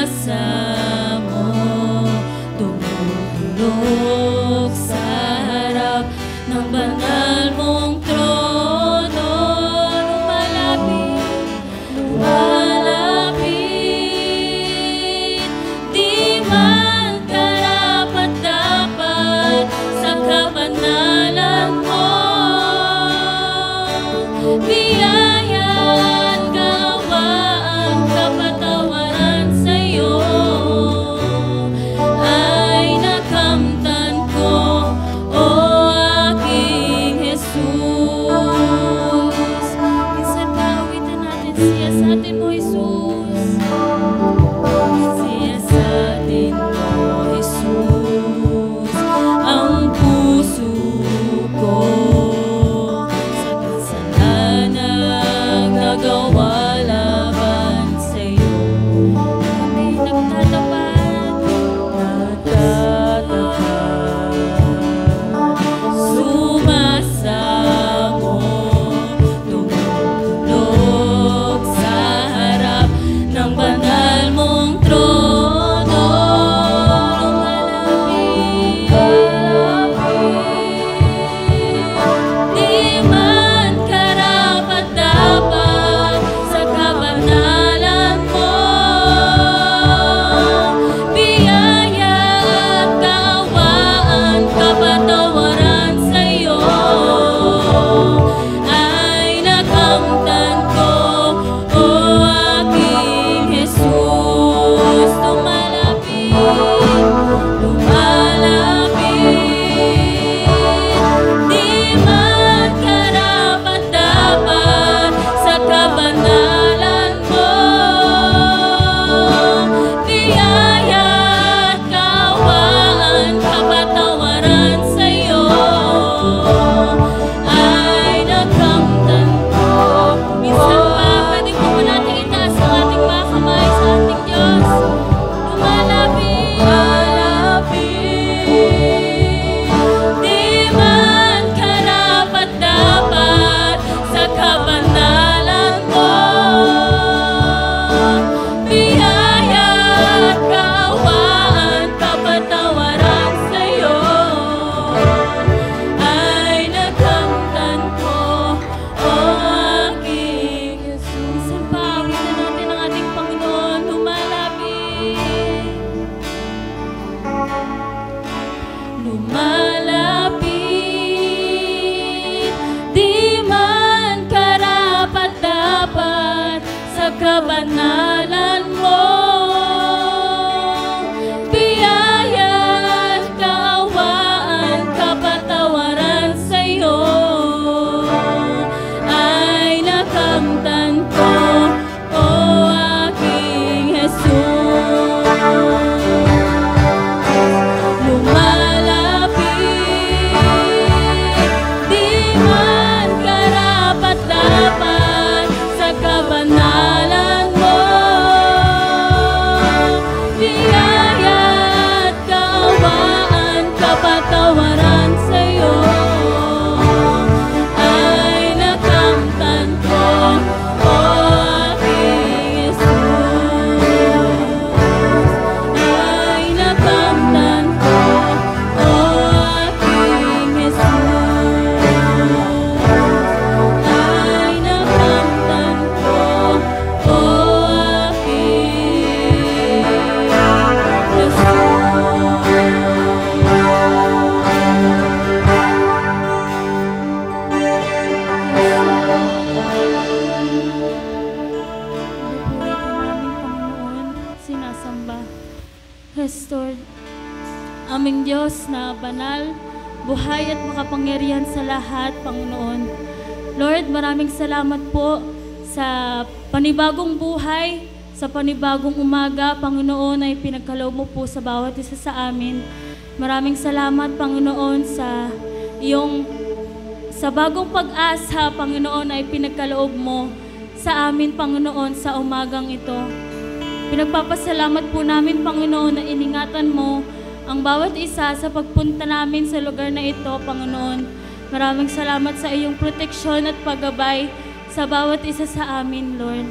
Sumasamo, tumutulong aming Diyos na banal, buhay at makapangyarihan sa lahat, Panginoon. Lord, maraming salamat po sa panibagong buhay, sa panibagong umaga, Panginoon, ay pinagkaloob mo po sa bawat isa sa amin. Maraming salamat, Panginoon, sa bagong pag-asa, Panginoon, ay pinagkaloob mo sa amin, Panginoon, sa umagang ito. Pinagpapasalamat po namin, Panginoon, na iningatan mo ang bawat isa sa pagpunta namin sa lugar na ito, Panginoon. Maraming salamat sa iyong proteksyon at paggabay sa bawat isa sa amin, Lord.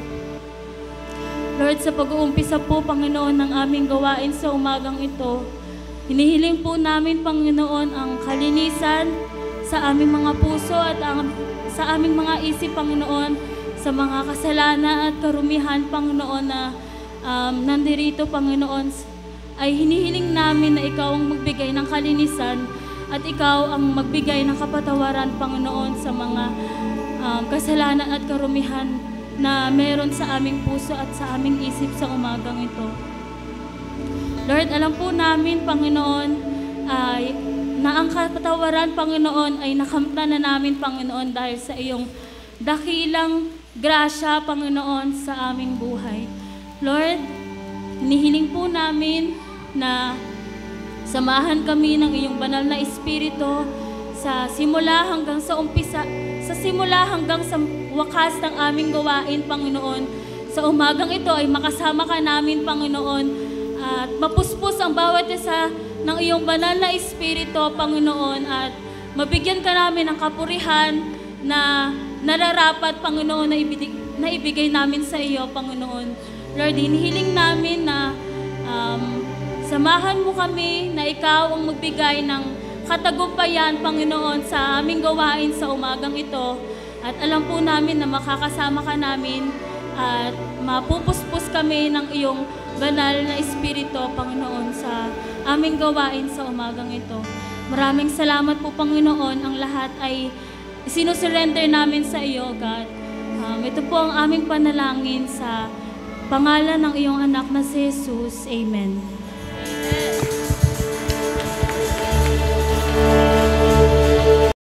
Lord, sa pag-uumpisa po, Panginoon, ng aming gawain sa umagang ito, hinihiling po namin, Panginoon, ang kalinisan sa aming mga puso at sa aming mga isip, Panginoon, sa mga kasalanan at karumihan, Panginoon, na nandirito, Panginoon, ay hinihiling namin na ikaw ang magbigay ng kalinisan at ikaw ang magbigay ng kapatawaran, Panginoon, sa mga kasalanan at karumihan na meron sa aming puso at sa aming isip sa umagang ito. Lord, alam po namin, Panginoon, na ang kapatawaran, Panginoon, ay nakamta na namin, Panginoon, dahil sa iyong dakilang grasya, Panginoon, sa aming buhay. Lord, hinihiling po namin na samahan kami ng iyong banal na Espiritu sa simula hanggang sa umpisa, sa simula hanggang sa wakas ng aming gawain, Panginoon. Sa umagang ito ay makasama ka namin, Panginoon, at mapuspos ang bawat isa ng iyong banal na Espiritu, Panginoon, at mabigyan ka namin ng kapurihan na nararapat, Panginoon, na ibigay namin sa iyo, Panginoon. Lord, hinihiling namin na samahan mo kami na ikaw ang magbigay ng katagumpayan, Panginoon, sa aming gawain sa umagang ito. At alam po namin na makakasama ka namin at mapupuspos kami ng iyong banal na Espiritu, Panginoon, sa aming gawain sa umagang ito. Maraming salamat po, Panginoon. Ang lahat ay sinusurrender namin sa iyo, God. Ito po ang aming panalangin sa pangalan ng iyong anak na si Jesus. Amen.